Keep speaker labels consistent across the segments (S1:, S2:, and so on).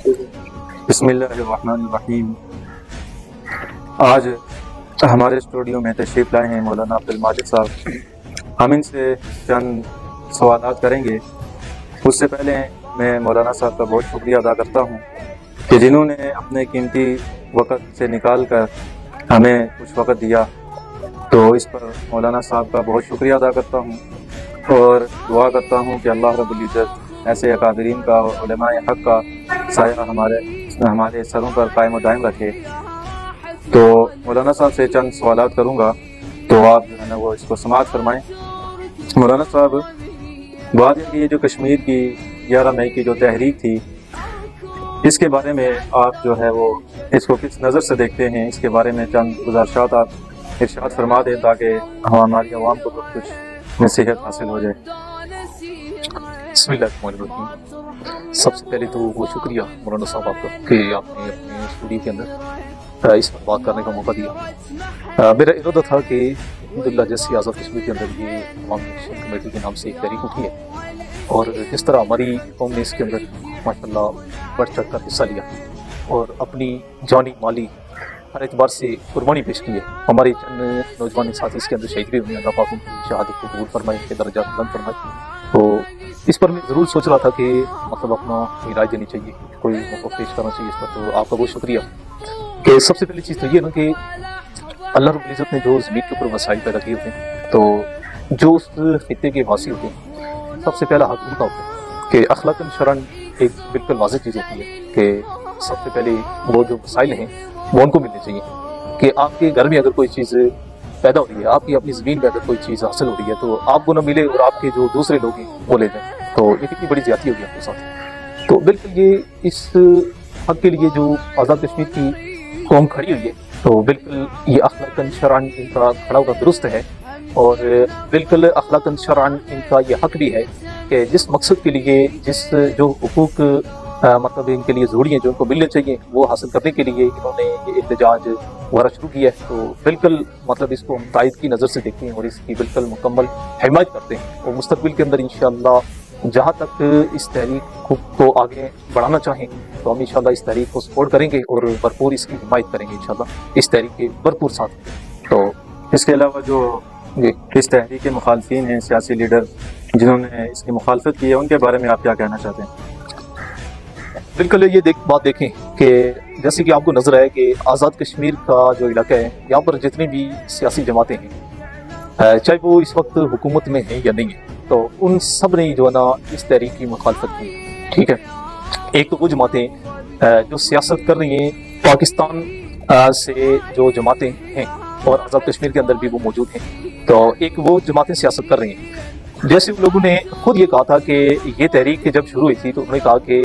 S1: بسم اللہ الرحمن الرحیم۔ آج ہمارے اسٹوڈیو میں تشریف لائے ہیں مولانا عبدالماجد صاحب۔ ہم ان سے چند سوالات کریں گے۔ اس سے پہلے میں مولانا صاحب کا بہت شکریہ ادا کرتا ہوں کہ جنہوں نے اپنے قیمتی وقت سے نکال کر ہمیں کچھ وقت دیا، تو اس پر مولانا صاحب کا بہت شکریہ ادا کرتا ہوں اور دعا کرتا ہوں کہ اللہ رب العزت ایسے اکابرین کا اور علماء حق کا سایہ ہمارے سروں پر قائم و دائم رکھے۔ تو مولانا صاحب سے چند سوالات کروں گا، تو آپ جو ہے نا وہ اس کو سماعت فرمائیں۔ مولانا صاحب، بات ہے کہ یہ جو کشمیر کی 11 مئی کی جو تحریک تھی، اس کے بارے میں آپ جو ہے وہ اس کو کس نظر سے دیکھتے ہیں؟ اس کے بارے میں چند گزارشات آپ ارشاد فرما دیں تاکہ ہماری عوام کو کچھ نصیحت حاصل ہو جائے۔
S2: بسم اللہ الرحمن الرحیم۔ سب سے پہلے تو وہ شکریہ مولانا صاحب آپ کا کہ آپ نے اپنے اسٹوڈیو کے اندر اس پر بات کرنے کا موقع دیا۔ میرا ارادہ تھا کہ الحمدللہ جیسے آزاد کشمیر کے اندر یہ عوامی ایکشن کمیٹی کے نام سے ایک تحریک اٹھی ہے اور جس طرح ہماری قوم نے اس کے اندر ماشاءاللہ بڑھ چڑھ کر حصہ لیا اور اپنی جانی مالی ہر اعتبار سے قربانی پیش کی ہے۔ ہمارے چند نوجوان ساتھی اس کے اندر شہید بھی ہوئے ہیں، اللہ پاک ان کی شہادت کو قبول فرمائے، ان کے درجات بلند فرمائے۔ تو اس پر میں ضرور سوچ رہا تھا کہ مطلب اپنا رائے دینی چاہیے، کوئی موقع پیش کرنا چاہیے اس پر۔ تو آپ کا بہت شکریہ کہ سب سے پہلی چیز تو یہ نا کہ اللہ رب العزت نے جو زمین کے اوپر وسائل پیدا کیے ہوتے ہیں، تو جو اس خطے کے واسی ہوتے ہیں، سب سے پہلا حق ان کا ہوتا ہے کہ اخلاقاً شرعاً ایک بالکل واضح چیز ہوتی ہے کہ سب سے پہلے وہ جو وسائل ہیں وہ ان کو ملنے چاہیے۔ کہ آپ کے گھر میں اگر کوئی چیز پیدا ہو رہی ہے، آپ کی اپنی زمین پہ اگر کوئی چیز حاصل ہو رہی ہے، تو آپ کو نہ ملے اور آپ کے جو دوسرے لوگ ہیں وہ لے جائیں، تو یہ کتنی بڑی زیادتی ہوگی آپ کے ساتھ۔ تو بالکل یہ اس حق کے لیے جو آزاد کشمیر کی قوم کھڑی ہوئی ہے، تو بالکل یہ اخلاقاً شرعاً ان کا کھڑا ہونا درست ہے، اور بالکل اخلاقاً شرعاً ان کا یہ حق بھی ہے کہ جس مقصد کے لیے جو حقوق مطلب ان کے لیے ضروری ہیں، جو ان کو ملنے چاہیے، وہ حاصل کرنے کے لیے انہوں نے یہ احتجاج وغیرہ شروع کیا ہے۔ تو بالکل مطلب اس کو ہم تائید کی نظر سے دیکھتے ہیں اور اس کی بالکل مکمل حمایت کرتے ہیں، اور مستقبل کے اندر انشاءاللہ جہاں تک اس تحریک کو آگے بڑھانا چاہیں تو ہم انشاءاللہ اس تحریک کو سپورٹ کریں گے اور بھرپور اس کی حمایت کریں گے انشاءاللہ، اس تحریک کے بھرپور ساتھ۔ تو
S1: اس کے علاوہ جو اس تحریک کے مخالفین ہیں، سیاسی لیڈر جنہوں نے اس کی مخالفت کی ہے، ان کے بارے میں آپ کیا کہنا چاہتے ہیں؟
S2: بالکل یہ بات دیکھیں کہ جیسے کہ آپ کو نظر آئے کہ آزاد کشمیر کا جو علاقہ ہے، یہاں پر جتنی بھی سیاسی جماعتیں ہیں، چاہے وہ اس وقت حکومت میں ہیں یا نہیں ہیں، تو ان سب نے جو ہے نا اس تحریک کی مخالفت کی، ٹھیک ہے۔ ایک تو وہ جماعتیں جو سیاست کر رہی ہیں پاکستان سے، جو جماعتیں ہیں اور آزاد کشمیر کے اندر بھی وہ موجود ہیں، تو ایک وہ جماعتیں سیاست کر رہی ہیں۔ جیسے ان لوگوں نے خود یہ کہا تھا کہ یہ تحریک جب شروع ہوئی تھی تو انہوں نے کہا کہ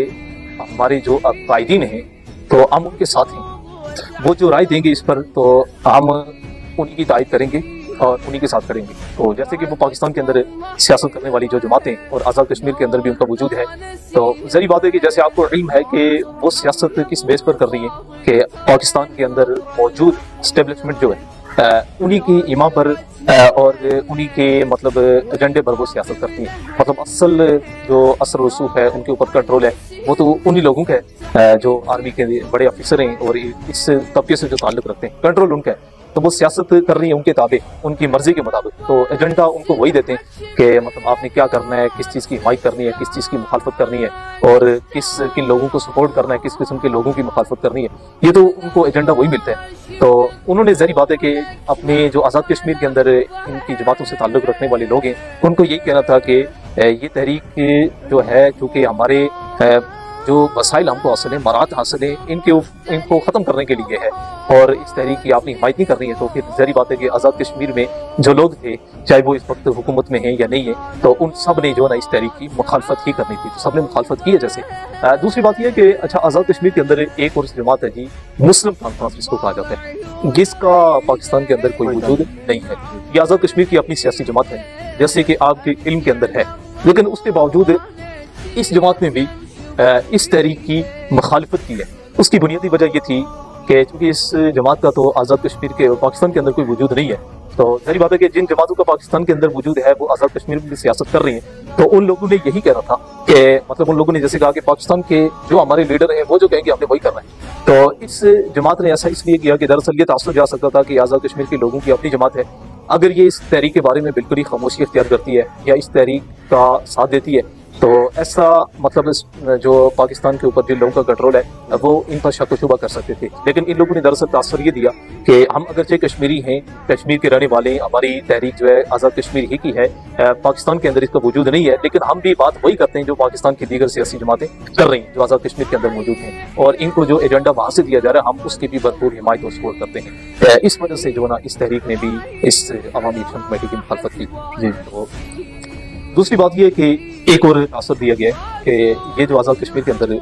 S2: ہمارے جو قائدین ہیں تو ہم ان کے ساتھ ہیں، وہ جو رائے دیں گے اس پر تو ہم انہی کی تائید کریں گے اور انہی کے ساتھ کریں گے۔ تو جیسے کہ وہ پاکستان کے اندر سیاست کرنے والی جو جماعتیں اور آزاد کشمیر کے اندر بھی ان کا وجود ہے، تو ظاہری بات ہے کہ جیسے آپ کو علم ہے کہ وہ سیاست کس بیس پر کر رہی ہے کہ پاکستان کے اندر موجود اسٹیبلشمنٹ جو ہے انہی کی ایما پر اور انہی کے مطلب ایجنڈے پر وہ سیاست کرتی ہیں۔ مطلب اصل جو اثر رسوخ ہے، ان کے اوپر کنٹرول ہے، وہ تو انہی لوگوں کا ہے جو آرمی کے بڑے افسر ہیں اور اس طبقے سے جو تعلق رکھتے ہیں، کنٹرول ان کا ہے۔ تو وہ سیاست کر رہی ہیں ان کے تابع، ان کی مرضی کے مطابق، تو ایجنڈا ان کو وہی دیتے ہیں کہ مطلب آپ نے کیا کرنا ہے، کس چیز کی حمایت کرنی ہے، کس چیز کی مخالفت کرنی ہے، اور کن لوگوں کو سپورٹ کرنا ہے، کس قسم کے لوگوں کی مخالفت کرنی ہے، یہ تو ان کو ایجنڈا وہی ملتا ہے۔ تو انہوں نے ظاہری بات ہے کہ اپنے جو آزاد کشمیر کے اندر ان کی جماعتوں سے تعلق رکھنے والے لوگ ہیں، ان کو یہی کہنا تھا کہ یہ تحریک جو ہے، چونکہ ہمارے جو وسائل ہم کو حاصل ہیں، مراحت حاصل ہیں، ان کو ختم کرنے کے لیے ہے، اور اس تحریک کی آپ نے حمایت نہیں کرنی ہے، تو پھر ظاہری بات ہے کہ آزاد کشمیر میں جو لوگ تھے، چاہے وہ اس وقت حکومت میں ہیں یا نہیں ہیں، تو ان سب نے جو ہے نا اس تحریک کی مخالفت ہی کرنی تھی، تو سب نے مخالفت کی ہے۔ جیسے دوسری بات یہ ہے کہ اچھا، آزاد کشمیر کے اندر ایک اور جماعت ہے جی، مسلم کانفرنس جس کو کہا جاتا ہے، جس کا پاکستان کے اندر کوئی وجود نہیں ہے۔ یہ آزاد کشمیر کی اپنی سیاسی جماعت ہے، جیسے کہ آپ کے علم کے اندر ہے، لیکن اس کے باوجود اس جماعت نے بھی اس تحریک کی مخالفت کی ہے۔ اس کی بنیادی وجہ یہ تھی کہ چونکہ اس جماعت کا تو آزاد کشمیر کے اور پاکستان کے اندر کوئی وجود نہیں ہے، تو ظاہر بات ہے کہ جن جماعتوں کا پاکستان کے اندر وجود ہے وہ آزاد کشمیر میں سیاست کر رہی ہیں، تو ان لوگوں نے یہی کہنا تھا کہ مطلب ان لوگوں نے جیسے کہا کہ پاکستان کے جو ہمارے لیڈر ہیں وہ جو کہیں گے ہم نے وہی کرنا ہے، تو اس جماعت نے ایسا اس لیے کیا کہ دراصل یہ تاثر جا سکتا تھا کہ آزاد کشمیر کے لوگوں کی اپنی جماعت ہے، اگر یہ اس تحریک کے بارے میں بالکل ہی خاموشی اختیار کرتی ہے یا اس تحریک کا ساتھ دیتی ہے تو ایسا مطلب جو پاکستان کے اوپر جن لوگوں کا کنٹرول ہے وہ ان پر شک و شبہ کر سکتے تھے، لیکن ان لوگوں نے دراصل تاثر یہ دیا کہ ہم اگرچہ کشمیری ہیں، کشمیر کے رہنے والے، ہماری تحریک جو ہے آزاد کشمیر ہی کی ہے، پاکستان کے اندر اس کا وجود نہیں ہے، لیکن ہم بھی بات وہی کرتے ہیں جو پاکستان کی دیگر سیاسی جماعتیں کر رہی ہیں جو آزاد کشمیر کے اندر موجود ہیں، اور ان کو جو ایجنڈا وہاں سے دیا جا رہا ہے ہم اس کی بھی بھرپور حمایت اور سپورٹ کرتے ہیں۔ اس وجہ سے جو ہے نا اس تحریک نے بھی اس عوامی ایکشن کمیٹی کی مخالفت کی۔ جی، تو دوسری بات یہ ہے کہ ایک اور تاثر دیا گیا ہے کہ یہ جو آزاد کشمیر کے اندر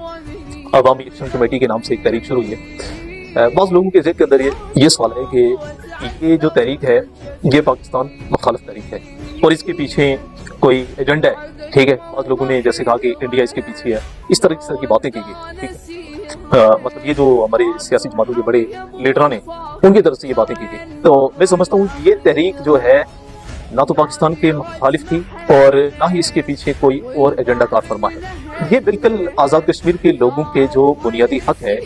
S2: عوامی ایکشن کمیٹی کے نام سے ایک تحریک شروع ہوئی ہے، بعض لوگوں کے ذہن کے اندر یہ سوال ہے کہ یہ جو تحریک ہے یہ پاکستان مخالف تحریک ہے اور اس کے پیچھے کوئی ایجنڈا ہے، ٹھیک ہے، بعض لوگوں نے جیسے کہا کہ انڈیا اس کے پیچھے ہے، اس طرح کی باتیں کی گئی، ٹھیک ہے، مطلب یہ جو ہمارے سیاسی جماعتوں کے بڑے لیڈران ہیں ان کی طرف سے یہ باتیں کی گئی، تو میں سمجھتا ہوں یہ تحریک جو ہے نہ تو پاکستان کے مخالف تھی اور نہ ہی اس کے پیچھے کوئی اور ایجنڈا کار فرما ہے، یہ بالکل آزاد کشمیر کے لوگوں کے جو بنیادی حق ہے،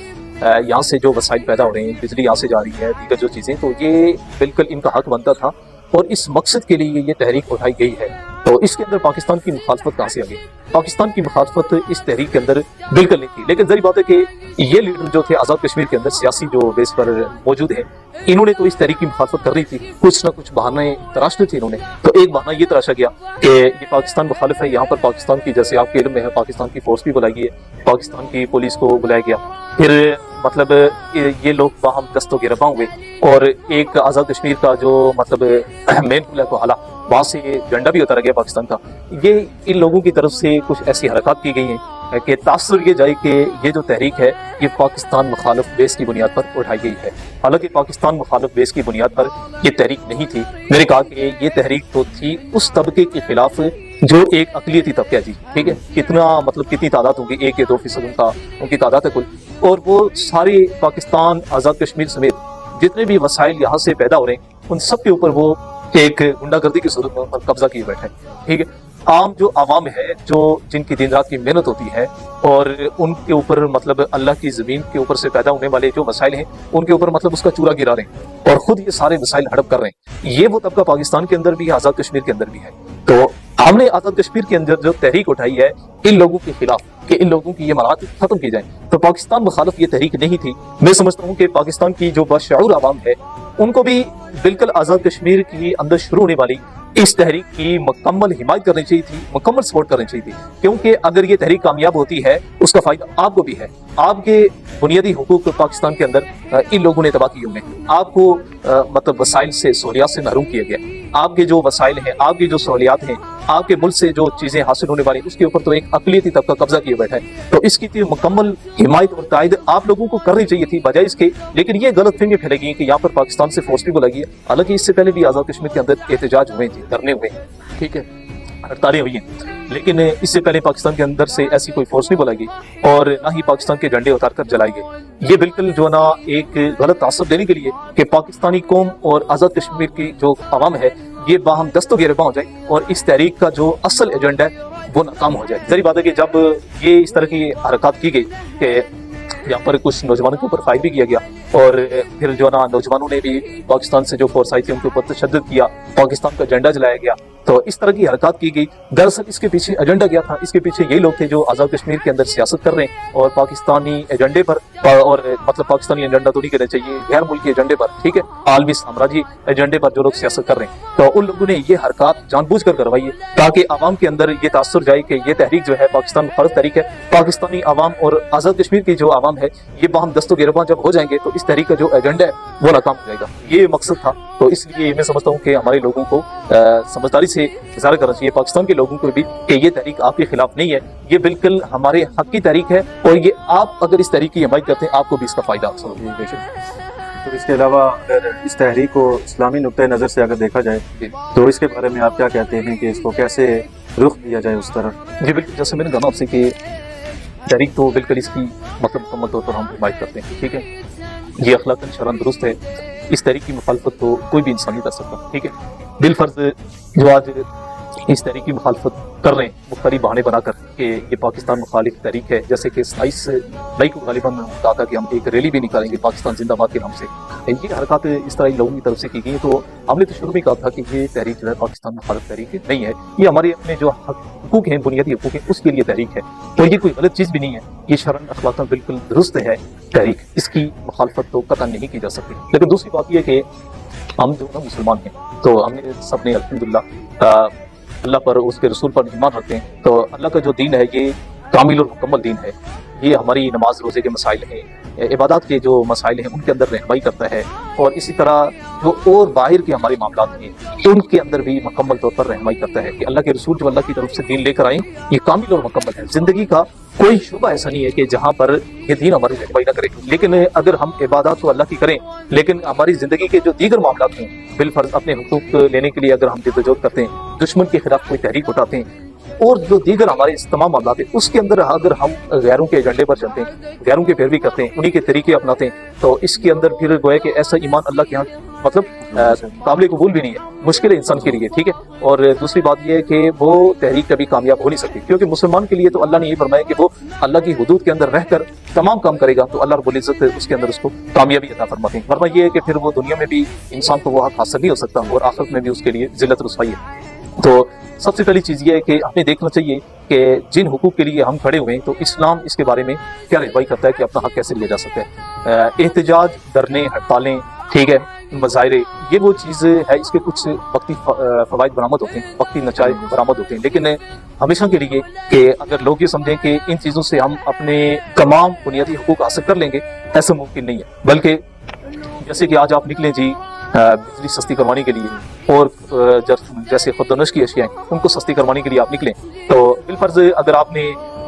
S2: یہاں سے جو وسائل پیدا ہو رہے ہیں، بجلی یہاں سے جا رہی ہے، دیگر جو چیزیں، تو یہ بالکل ان کا حق بنتا تھا اور اس مقصد کے لیے یہ تحریک اٹھائی گئی ہے، تو اس کے اندر پاکستان کی مخالفت کہاں سے آ گئی؟ پاکستان کی مخالفت اس تحریک کے اندر بالکل نہیں تھی، لیکن ظاہر بات ہے کہ یہ لیڈر جو تھے آزاد کشمیر کے اندر سیاسی جو بیس پر موجود ہیں، انہوں نے تو اس تحریک کی مخالفت کرنی تھی، کچھ نہ کچھ بہانے تراشنے تھے انہوں نے، تو ایک بہانہ یہ تراشا گیا کہ یہ پاکستان مخالف ہے، یہاں پر پاکستان کی، جیسے آپ کے علم میں ہے، پاکستان کی فورس بھی بلائی گئی ہے، پاکستان کی پولیس کو بلایا گیا، پھر مطلب یہ لوگ باہم دست و گرباں ہوئے اور ایک آزاد کشمیر کا جو مطلب مین پل ہے کو حالا وہاں سے جھنڈا بھی اتارا گیا پاکستان کا، یہ ان لوگوں کی طرف سے کچھ ایسی حرکات کی گئی ہیں کہ تاثر یہ جائے کہ یہ جو تحریک ہے یہ پاکستان مخالف بیس کی بنیاد پر اٹھائی گئی ہے، حالانکہ پاکستان مخالف بیس کی بنیاد پر یہ تحریک نہیں تھی، میں نے کہا کہ یہ تحریک تو تھی اس طبقے کے خلاف جو ایک اقلیتی طبقہ ہے، جی ٹھیک ہے، کتنا مطلب کتنی تعداد ہوگی، 1 یا 2% ان کی تعداد ہے کل، اور وہ سارے پاکستان آزاد کشمیر سمیت جتنے بھی وسائل یہاں سے پیدا ہو رہے ہیں ان سب کے اوپر وہ ایک غنڈہ گردی کی صورت میں قبضہ کیے بیٹھے ہیں، ٹھیک ہے، عام جو عوام ہے جو جن کی دن رات کی محنت ہوتی ہے اور ان کے اوپر مطلب اللہ کی زمین کے اوپر سے پیدا ہونے والے جو وسائل ہیں ان کے اوپر مطلب اس کا چورا گرا رہے ہیں اور خود یہ سارے وسائل ہڑپ کر رہے ہیں، یہ وہ طبقہ پاکستان کے اندر بھی ہے، آزاد کشمیر کے اندر بھی ہے، تو ہم نے آزاد کشمیر کے اندر جو تحریک اٹھائی ہے ان لوگوں کے خلاف کہ ان لوگوں کی یہ مناعت ختم کی جائیں، تو پاکستان مخالف یہ تحریک نہیں تھی، میں سمجھتا ہوں کہ پاکستان کی جو باشعور عوام ہے ان کو بھی بالکل آزاد کشمیر کی اندر شروع ہونے والی اس تحریک کی مکمل حمایت کرنی چاہیے تھی، مکمل سپورٹ کرنی چاہیے تھی، کیونکہ اگر یہ تحریک کامیاب ہوتی ہے اس کا فائدہ آپ کو بھی ہے، آپ کے بنیادی حقوق پاکستان کے اندر ان لوگوں نے تباہ کیے ہوئے ہیں، آپ کو مطلب وسائل سے، سہولیات سے محروم کیا گیا، آپ کے جو وسائل ہیں، آپ کی جو سہولیات ہیں، آپ کے ملک سے جو چیزیں حاصل ہونے والی اس کے اوپر تو ایک اقلیتی طبقہ قبضہ کیے بیٹھا ہے، تو اس کی مکمل حمایت اور تائید آپ لوگوں کو کرنی چاہیے تھی بجائے اس کے، لیکن یہ غلط فہمی پھیلے گی کہ یہاں پر پاکستان سے فورس بھی بلائی ہے، حالانکہ اس سے پہلے بھی آزاد کشمیر کے اندر احتجاج ہوئے تھے، دھرنے ہوئے، ٹھیک ہے، ہڑتالیں ہوئی ہیں، لیکن اس سے پہلے پاکستان کے اندر سے ایسی کوئی فورس نہیں بلائی گئی اور نہ ہی پاکستان کے جھنڈے اتار کر جلائے گئے، یہ بالکل جو نا ایک غلط تاثر دینے کے لیے کہ پاکستانی قوم اور آزاد کشمیر کی جو عوام ہے یہ باہم دست و گرباں ہو جائے اور اس تحریک کا جو اصل ایجنڈا ہے وہ ناکام ہو جائے۔ ظاہر بات ہے کہ جب یہ اس طرح کی حرکات کی گئی کہ یہاں پر کچھ نوجوانوں کے اوپر فائر بھی کیا گیا اور پھر جو نا نوجوانوں نے بھی پاکستان سے جو فورس آئی تھی ان کے اوپر تشدد کیا، پاکستان کا جھنڈا جلایا گیا، تو اس طرح کی حرکات کی گئی، دراصل اس کے پیچھے ایجنڈا کیا تھا؟ اس کے پیچھے یہی لوگ تھے جو آزاد کشمیر کے اندر سیاست کر رہے ہیں اور پاکستانی ایجنڈے پر اور مطلب پاکستانی ایجنڈا تو نہیں کرنا چاہیے، غیر ملکی ایجنڈے پر، ٹھیک ہے، عالمی سامراجی ایجنڈے پر جو لوگ سیاست کر رہے ہیں، تو ان لوگوں نے یہ حرکات جان بوجھ کر کروائی ہے تاکہ عوام کے اندر یہ تاثر جائے کہ یہ تحریک جو ہے پاکستان مخالف تحریک ہے، پاکستانی عوام اور آزاد کشمیر کی جو عوام ہے یہ باہم دست و گرباں جب ہو جائیں گے تو اس تحریک کا جو ایجنڈا ہے وہ ناکام ہو جائے گا، یہ مقصد تھا، تو اس لیے میں سمجھتا ہوں کہ ہمارے لوگوں کو سمجھداری سے اظہار کرنا چاہیے، پاکستان کے لوگوں کو بھی، کہ یہ تحریک آپ کے خلاف نہیں ہے، یہ بالکل ہمارے حق کی تحریک ہے اور یہ آپ اگر اس تحریک کی حمایت کرتے ہیں آپ کو بھی اس کا فائدہ حاصل ہوگا۔
S1: تو اس کے علاوہ اگر اس تحریک کو اسلامی نقطۂ نظر سے اگر دیکھا جائے تو اس کے بارے میں آپ کیا کہتے ہیں کہ اس کو کیسے رخ دیا جائے اس طرح؟
S2: جی بالکل، جیسے میں نے کہا آپ سے کہ تحریک تو بالکل اس کی مطلب مکمل طور پر ہم حمایت کرتے ہیں، ٹھیک ہے، یہ اخلاقاً شرعاً درست ہے، اس तहरीक की मुखालफत तो कोई भी इंसान नहीं कर सकता, ठीक है। बिलफर्ज जो आज इस तहरीक की मुखालफत कर रहे हैं मुख्तलिफ बहाने बनाकर कि ये पाकिस्तान मुखालिफ तहरीक है, जैसे कि 27 मई को गालिबन कहा था कि हम एक रैली भी निकालेंगे पाकिस्तान जिंदाबाद के नाम से। ये हरकत इस तरह लोगों की तरफ से की गई, तो हमने तो शुरू में कहा था कि ये तहरीक जो है पाकिस्तान मुखालिफ तहरीक नहीं है, ये हमारे अपने जो हकूक हैं, बुनियादी हकूक हैं, उसके लिए तहरीक है। तो ये कोई गलत चीज़ भी नहीं है, ये शरन अखलाकन बिल्कुल दुरुस्त है तहरीक, इसकी मुखालफत तो कतई नहीं की जा सकती। लेकिन दूसरी बात यह कि हम जो ना मुसलमान हैं, तो हमने सबने अल्हम्दुलिल्लाह अल्लाह पर, उसके रसूल पर ईमान रखते हैं। तो अल्लाह का जो दीन है ये कामिल और मुकम्मल दीन है। ये हमारी नमाज रोज़े के मसाइल हैं, इबादत के जो मसाइल हैं उनके अंदर रहनुमाई करता है, और इसी तरह जो और बाहर के हमारे मामलात हैं उनके अंदर भी मुकम्मल तौर पर रहनुमाई करता है कि अल्लाह के रसूल जो अल्लाह की तरफ से दीन लेकर आए ये कामिल और मुकम्मल है। ज़िंदगी का कोई शुबा ऐसा नहीं है कि जहाँ पर ये दीन हमारी रहनुमाई न करे। लेकिन अगर हम इबादत तो अल्लाह की करें, लेकिन हमारी ज़िंदगी के जो दीगर मामलात हैं, बिलफर्ज अपने हुकूक लेने के लिए अगर हम जद्दोजहद करते हैं, दुश्मन के खिलाफ कोई तहरीक उठाते हैं, और जो दीगर हमारे इस तमाम मामलात हैं उसके अंदर अगर हम गैरों के एजेंडे पर चलते हैं, गैरों की पैरवी करते हैं, उन्हीं के तरीके अपनाते हैं, तो इसके अंदर फिर गोया कि ऐसा ईमान अल्लाह के यहाँ मतलब काबिल कबूल भी नहीं है, मुश्किल है इंसान के लिए, ठीक है। और दूसरी बात यह है कि वो तहरीक कभी कामयाब हो नहीं सकती, क्योंकि मुसलमान के लिए तो अल्लाह ने ये फरमाया कि वो अल्लाह की हुदूद के अंदर रहकर तमाम काम करेगा तो अल्लाह रब्बुल इज्जत उसके अंदर उसको कामयाबी अता फरमाते हैं। वरना ये है कि फिर वो दुनिया में भी इंसान को वो हक हासिल नहीं हो सकता और आखिरत में भी उसके लिए जिल्लत रुसवाई है। तो सबसे पहली चीज़ ये है कि हमें देखना चाहिए कि जिन हुकूक के लिए हम खड़े हुए हैं, तो इस्लाम इसके बारे में क्या रहनुमाई करता है कि अपना हक कैसे लिया जा सकता है। एहतजाज, धरने, हड़तालें, ठीक है, मुजाहरे, ये वो चीज़ है, इसके कुछ वक्ती फ़वाइद बरामद होते हैं, वक्ती नताइज बरामद होते हैं, लेकिन हमेशा के लिए कि अगर लोग ये समझें कि इन चीज़ों से हम अपने तमाम बुनियादी हुकूक हासिल कर लेंगे, ऐसा मुमकिन नहीं है। बल्कि जैसे कि आज आप निकलें जी बिजली सस्ती करवाने के लिए, और जैसे खुदनश की अशियाएं उनको सस्ती करवाने के लिए आप निकलें, तो बिलफर्ज अगर आपने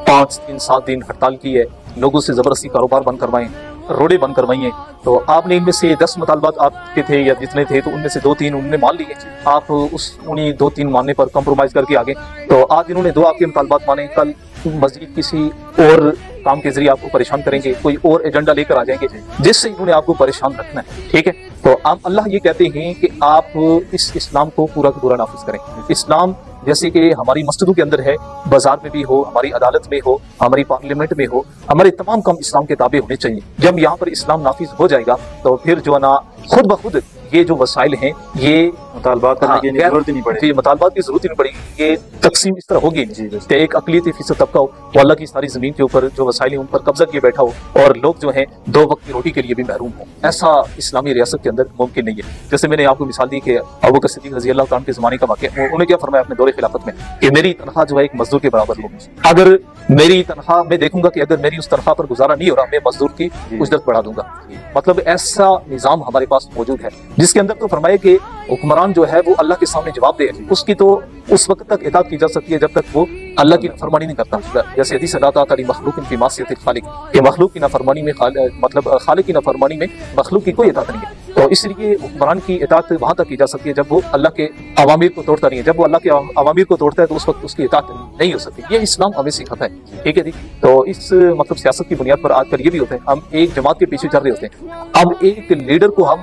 S2: 5 दिन 7 दिन हड़ताल की है, लोगों से ज़बरदस्ती कारोबार बंद करवाएं, रोडें बंद करवाई हैं, तो आपने इनमें से 10 मुतालबात आपके थे या जितने थे, तो उनमें से 2-3 उन्होंने मान लिए, आप उन्हीं 2-3 मानने पर कॉम्प्रोमाइज़ करके आगे। तो आज इन्होंने 2 आपके मुतालबात माने, कल मज़ीद किसी और काम के जरिए आपको परेशान करेंगे, कोई और एजेंडा लेकर आ जाएंगे जिससे इन्होंने आपको परेशान रखना है, ठीक है। तो आप अल्लाह ये कहते हैं कि आप इस इस्लाम को पूरा का पूरा नाफिज करें। इस्लाम जैसे कि हमारी मस्जिदों के अंदर है, बाजार में भी हो, हमारी अदालत में हो, हमारी पार्लियामेंट में हो, हमारे तमाम काम इस्लाम के ताबे होने चाहिए। जब यहाँ पर इस्लाम नाफिज हो जाएगा तो फिर जो है ना खुद ब खुद ये जो वसाइल हैं ये
S1: मुतालबात करने की जरूरत ही नहीं पड़ेगी,
S2: मुतालबात की जरूरत ही नहीं पड़ेगी। ये तकसीम इस तरह होगी कि एक अक़लियती फीसद तबका हो, वो अल्लाह की सारी ज़मीन के ऊपर जो वसाइल हैं उन पर कब्जा किए बैठा हो, और लोग जो हैं 2 वक्त की रोटी के लिए भी महरूम हो। ऐसा इस्लामी रियासत के अंदर मुमकिन नहीं है। जैसे मैंने आपको मिसाल दी कि अबू बकर सिद्दीक़ रज़ी अल्लाह तआला के ज़माने का वाक़या, उन्होंने क्या फरमाया अपने दौरे खिलाफत में कि मेरी तनख्वाह जो है एक मजदूर के बराबर होगी। अगर मेरी तनख्वाह, मैं देखूंगा कि अगर मेरी उस तनख्वाह पर गुजारा नहीं हो रहा, मैं मजदूर की उजरत बढ़ा दूंगा। मतलब ऐसा निज़ाम हमारे पास मौजूद है, जिसके अंदर तो फरमाया कि हुक्मरान जो है वो अल्लाह के सामने जवाब दे, उसकी तो उस वक्त तक इताअत की जा सकती है जब तक वो अल्लाह की नाफरमानी नहीं करता। जैसे हदीस अल्लाह ताला की मखलूक की मासियत खालिक, कि मखलूक की नाफरमानी में मतलब खालिक की नाफरमानी में मखलूक की कोई इताअत नहीं है। तो इसलिए हुक्मरान की इताअत वहाँ तक की जा सकती है जब वो अल्लाह के अवामीर को तोड़ता नहीं है। जब वो अल्लाह के अवामीर को तोड़ता है तो उस वक्त उसकी इताअत नहीं हो सकती। ये इस्लाम हमें सिखाता है, ठीक है जी। तो इस मतलब सियासत की बुनियाद पर आजकल ये भी होता है, हम एक जमात के पीछे चल रहे होते हैं। अब एक लीडर को हम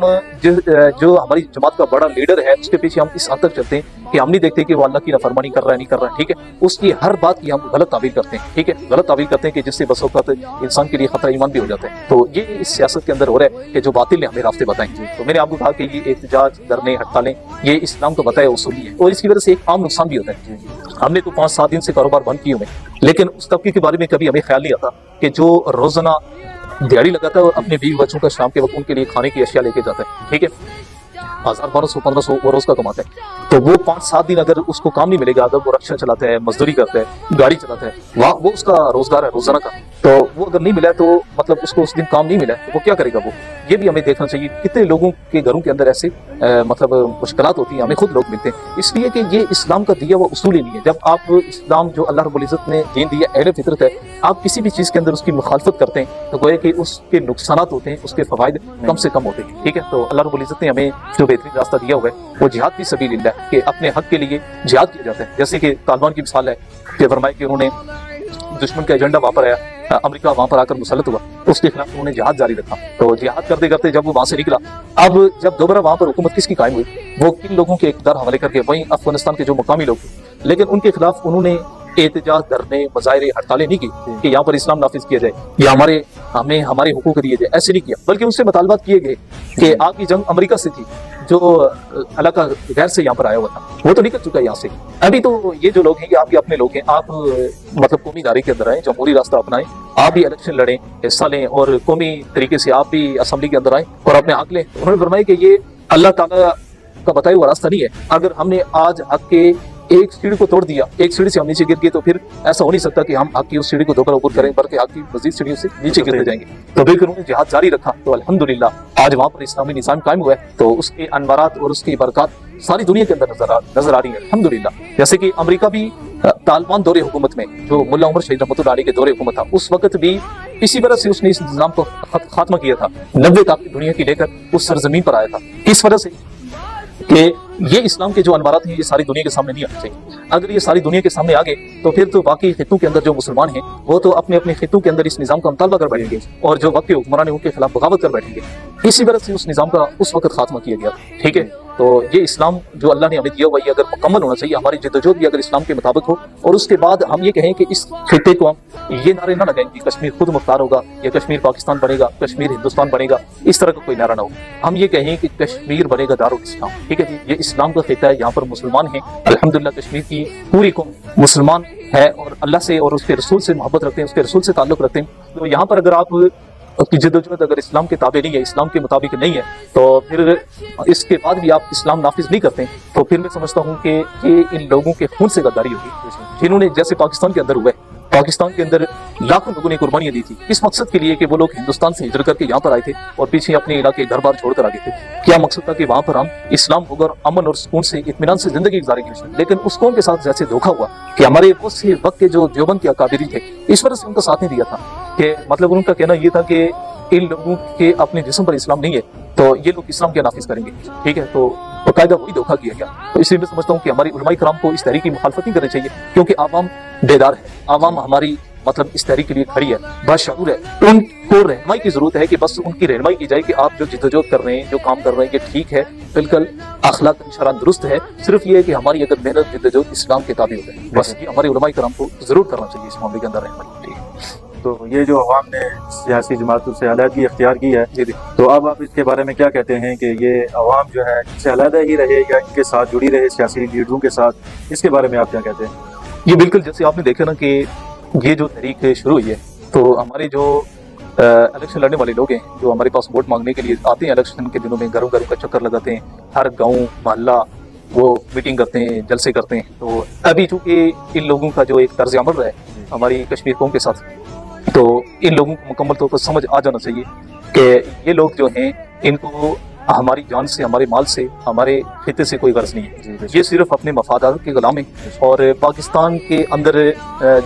S2: जो हमारी जमात का बड़ा लीडर है उसके पीछे हम इस हद तक चलते हैं कि हम नहीं देखते कि वो अल्लाह की नाफरमानी कर रहा है नहीं कर रहा है, ठीक है। उसकी हर बात की हम गलत ताबीर करते हैं, ठीक है, गलत ताबीर करते हैं कि जिससे बस वक्त इंसान के लिए खतरा ईमान भी हो जाता है। तो ये इस सियासत के अंदर हो रहा है कि जो बातिल ने हमें रास्ते बताएंगे। तो मैंने आपको कहा कि ये एहतजाज, धरने, हड़तालें ये इस्लाम को बताया उसूली है, और इसकी वजह से एक आम नुकसान भी होता है। हमने तो 5-7 दिन से कारोबार बंद किए हुए, लेकिन उस तबके के बारे में कभी हमें ख्याल नहीं आता कि जो रोजाना दिहाड़ी लगाता है और अपने बीवी बच्चों का शाम के वक्त उनके लिए खाने की अशिया लेके जाता है, ठीक है, 1000-1200-1500 वो रोज का कमाता है। तो वो 5-7 दिन अगर उसको काम नहीं मिलेगा, अगर वो रक्षा चलाता है, मजदूरी करता है, गाड़ी चलाता है, वहाँ वो उसका रोजगार है रोजाना का, तो वो अगर नहीं मिला तो मतलब उसको उस दिन काम नहीं मिला तो वो क्या करेगा। वो ये भी हमें देखना चाहिए। कितने लोगों के घरों के अंदर ऐसे मतलब मुश्किलात होती हैं, हमें खुद लोग मिलते हैं, इसलिए कि ये इस्लाम का दिया हुआ उसूल ही नहीं है। जब आप इस्लाम जो अल्लाह रब्बुल इज्जत ने दीन दिया अहले फितरत है, आप किसी भी चीज़ के अंदर उसकी मुखालफत करते हैं तो गोया कि उसके नुकसानात होते हैं, उसके फ़वाइद कम से कम होते हैं, ठीक है। तो अल्लाह रब्बुल इज्जत ने हमें जो बेहतरीन रास्ता दिया हुआ है वो जिहाद फी सबीलिल्लाह है कि अपने हक के लिए जिहाद किया जाता है। जैसे कि तालिबान की मिसाल है कि फरमाया कि उन्होंने दुश्मन का एजेंडा वहां पर आया, अमेरिका वहां पर आकर मुसलत हुआ, उसके खिलाफ उन्होंने जिहाद जारी रखा। तो जिहाद करते करते जब वो वहां से निकला, अब जब दोबारा वहां पर हुकूमत किसकी कायम हुई, वो किन लोगों के इक़्तिदार हवाले करके, वहीं अफगानिस्तान के जो मुकामी लोग थे, लेकिन उनके खिलाफ उन्होंने एहतजाज, धरने, मुजाहरे, हड़तालें नहीं की कि यहाँ पर इस्लाम नाफिज किया जाए या हमें हमारे हुकूक दिए जाए, ऐसे नहीं किया, बल्कि उनसे मुतालबात किए गए कि आपकी जंग अमेरिका से थी, जो अल्लाह का गैर से यहाँ पर आया हुआ था, वो तो निकल चुका है यहाँ से। अभी तो ये जो लोग हैं, ये आपके अपने लोग हैं, आप मतलब कौमी इदारे के अंदर आए, जमहूरी रास्ता अपनाएं, आप भी इलेक्शन लड़ें, हिस्सा लें और कौमी तरीके से आप भी असम्बली के अंदर आए और अपने हक लें। उन्होंने फरमाया कि ये अल्लाह ताला का बताया हुआ रास्ता नहीं है। अगर हमने आज हक के एक सीढ़ी को तोड़ दिया, एक सीढ़ी से हम नीचे गिर गए, तो फिर ऐसा हो नहीं सकता कि हम हक की उस सीढ़ी को दोबारा ऊपर करें, बल्कि हक की मजीद सीढ़ियों से नीचे गिरते जाएंगे। तो फिर उन्होंने जिहाद जारी रखा, तो अल्हम्दुलिल्लाह आज वहां पर इस्लामी निज़ाम कायम हुआ है। तो उसके अनवारात और उसकी बरकत सारी दुनिया के अंदर नजर आ रही है अल्हम्दुलिल्लाह। जैसे कि अमेरिका भी तालिबान दौरे हुकूमत में, जो मुल्ला उमर शहीद रहमतुल्लाह अलैह के दौरे हुकूमत था, उस वक्त भी इसी वजह से उसने इस निज़ाम को खात्मा किया था। 90 ताकत दुनिया की लेकर उस सरजमीन पर आया था, इस वजह से कि ये इस्लाम के जो अनवारात हैं, ये सारी दुनिया के सामने नहीं आने चाहिए। अगर ये सारी दुनिया के सामने आ गए, तो फिर तो बाकी खित्तों के अंदर जो मुसलमान हैं, वो तो अपने अपने खित्तों के अंदर इस निज़ाम का मुतालबा कर बैठेंगे, और जो वक्त के हुक्मरान है उनके खिलाफ बगावत कर बैठेंगे। इसी वजह से उस निज़ाम का उस वक्त खात्मा किया गया। ठीक है, तो ये इस्लाम जो अल्लाह ने हमें दिया हुआ, ये अगर मुकम्मल होना चाहिए, हमारी जद्दोजहद भी अगर इस्लाम के मुताबिक हो, और उसके बाद हम ये कहें कि इस खित्ते को हम ये नारे ना लगाएं कि कश्मीर खुद मुख्तार होगा या कश्मीर पाकिस्तान बनेगा, कश्मीर हिंदुस्तान बनेगा, इस तरह का कोई नारा ना हो। हम ये कहें कि कश्मीर बनेगा दारुल इस्लाम। ठीक है जी, ये इस्लाम का खित्ता है, यहाँ पर मुसलमान हैं अल्हम्दुलिल्लाह। कश्मीर की पूरी कौम मुसलमान है और अल्लाह से और उसके रसूल से मोहब्बत रखते हैं, उसके रसूल से ताल्लुक रखते हैं। तो यहाँ पर अगर आप की जद्दोजहद अगर इस्लाम के ताबे नहीं है, इस्लाम के मुताबिक नहीं है, तो फिर इसके बाद भी आप इस्लाम नाफिज नहीं करते, तो फिर मैं समझता हूँ कि ये इन लोगों के खून से गद्दारी होगी, जिन्होंने जैसे पाकिस्तान के अंदर हुआ है, पाकिस्तान के अंदर लाखों लोगों ने कुर्बानियां दी थी इस मकसद के लिए कि वो लोग हिंदुस्तान से हिजरत करके यहाँ पर आए थे और पीछे अपने इलाके घर बार छोड़कर आ गए थे। क्या मकसद था कि वहां पर हम इस्लाम होकर अमन और सुकून से इत्मीनान से जिंदगी गुजारेंगे। लेकिन उस कौम के साथ जैसे धोखा हुआ कि हमारे उस वक्त के जो देवबंद के अकाबिरी थे, इस वजह से उनका साथ नहीं दिया था, कि मतलब उनका कहना यह था कि इन लोगों के अपने जिस्म पर इस्लाम नहीं है, तो ये लोग इस्लाम क्या नाफिज करेंगे। ठीक है, तो बाकायदा वही धोखा किया गया। तो इसलिए मैं समझता हूँ कि हमारी उलमाए कराम को इस तहरीक की मुखालफत नहीं करनी चाहिए, क्योंकि आवाम बेदार है, आवाम हमारी मतलब इस तहरीक के लिए खड़ी है, बाशऊर है, उनको रहनुमाई की जरूरत है कि बस उनकी रहनुमाई की जाए कि आप जो जिद्दोजहद कर रहे हैं, जो काम कर रहे हैं, ये ठीक है, बिल्कुल अखलाक शरअन दुरुस्त है, सिर्फ ये है कि हमारी अगर मेहनत जिद्दोजहद इस्लाम के ताबे हो जाए, बस ये हमारे उलमाए कराम को जरूर करना चाहिए इस मामले के अंदर रहनुमाई। ठीक है,
S1: तो ये जो अवाम ने सियासी जमातों से अलहदगी इख्तियार की है,
S2: जी जी,
S1: तो अब आप इसके बारे में क्या कहते हैं कि ये अवाम जो है इससे अलहदा ही रहे या इनके साथ जुड़ी रहे सियासी लीडरों के साथ, इसके बारे में आप क्या कहते हैं?
S2: ये बिल्कुल जैसे आपने देखा ना कि ये जो तहरीक शुरू हुई है, तो हमारे जो इलेक्शन लड़ने वाले लोग हैं, जो हमारे पास वोट मांगने के लिए आते हैं इलेक्शन के दिनों में, घरों घरों का चक्कर लगाते हैं, हर गांव मोहल्ला वो मीटिंग करते हैं, जलसे करते हैं। तो अभी चूंकि इन लोगों का जो एक तर्ज अमल रहा है हमारी कश्मीर कौम के साथ, तो इन लोगों को मुकम्मल तौर पर समझ आ जाना चाहिए कि ये लोग जो हैं, इनको हमारी जान से, हमारे माल से, हमारे खिते से कोई गर्ज नहीं है। ये सिर्फ अपने मफादात के गुलाम हैं, और पाकिस्तान के अंदर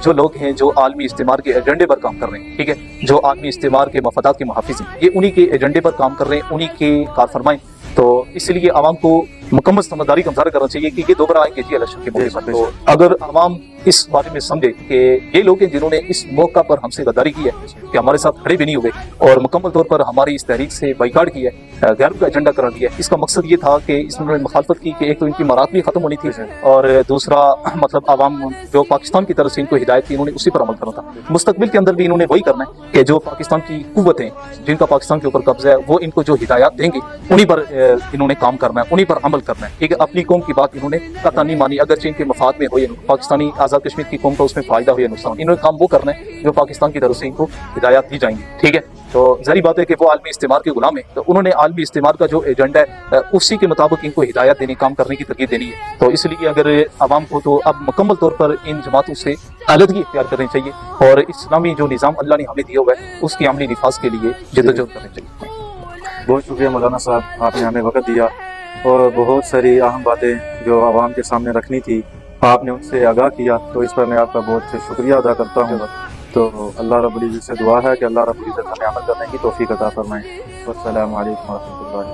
S2: जो लोग हैं, जो आलमी इस्तेमार के एजेंडे पर काम कर रहे हैं, ठीक है, जो आलमी इस्तेमार के मफादात के मुहाफिज हैं, ये उन्हीं के एजेंडे पर काम कर रहे हैं, उन्हीं के कारफरमाएं। तो इसलिए आवाम को मुकम्मल समझदारी का मुजाहरा करना चाहिए कि ये दोबारा आएंगे जी इलेक्शन के मौके पर। तो अगर आवाम इस बारे में समझे कि ये लोग हैं जिन्होंने इस मौका पर हमसे गद्दारी की है, कि हमारे साथ खड़े भी नहीं हुए और मुकम्मल तौर पर हमारी इस तहरीक से बाइकाट की है, गैरों का एजेंडा करा दिया, इसका मकसद ये था कि इसमें मुखालफत की कि एक तो इनकी मरात भी खत्म होनी थी, और दूसरा मतलब आवाम जो पाकिस्तान की तरफ से इनको हिदायत थी, इन्होंने उसी पर अमल करना था। मुस्तकबिल के अंदर भी इन्होंने वही करना है कि जो पाकिस्तान की कुव्वतें, जिनका पाकिस्तान के ऊपर कब्जा है, वो इनको जो हिदायत देंगे उन्हीं पर इन्होंने काम करना है, उन्हीं पर अमल करना है। ठीक है, अपनी कौम की बात इन्होंने कतई नहीं मानी, अगर इनके मफाद में हो या पाकिस्तानी आज़ाद कश्मीर की कौम का उसमें फायदा हो या नुकसान, इन्होंने काम वो करना है जो पाकिस्तान की तरफ से इनको हिदायत दी जाएंगी। ठीक है, तो जाहिर बात है कि वो आलमी इस्तेमार के गुलाम है, तो उन्होंने आलमी इस्तेमार का जो एजेंडा है उसी के मुताबिक इनको हिदायत देनी, काम करने की तरकीब देनी है। तो इसलिए अगर आवाम को तो अब मुकम्मल तौर पर इन जमातों से अलहदगी इख्तियार करनी चाहिए, और इस्लामी जो निज़ाम अल्लाह ने हमें दिया हुआ है उसकी अमली निफाज के लिए जद्दोजहद करनी चाहिए।
S1: बहुत शुक्रिया मौलाना साहब, आपने हमें वक्त दिया और बहुत सारी अहम बातें जो आवाम के सामने रखनी थी आपने उनसे आगाह किया, तो इस पर मैं आपका बहुत शुक्रिया अदा करता हूँ। तो अल्लाह रब्बुल इज़्ज़त से दुआ है कि अल्लाह रब्बुल इज़्ज़त हमें अमल करने की तौफीक अता फरमाए। वस्सलामु अलैकुम व रहमतुल्लाह।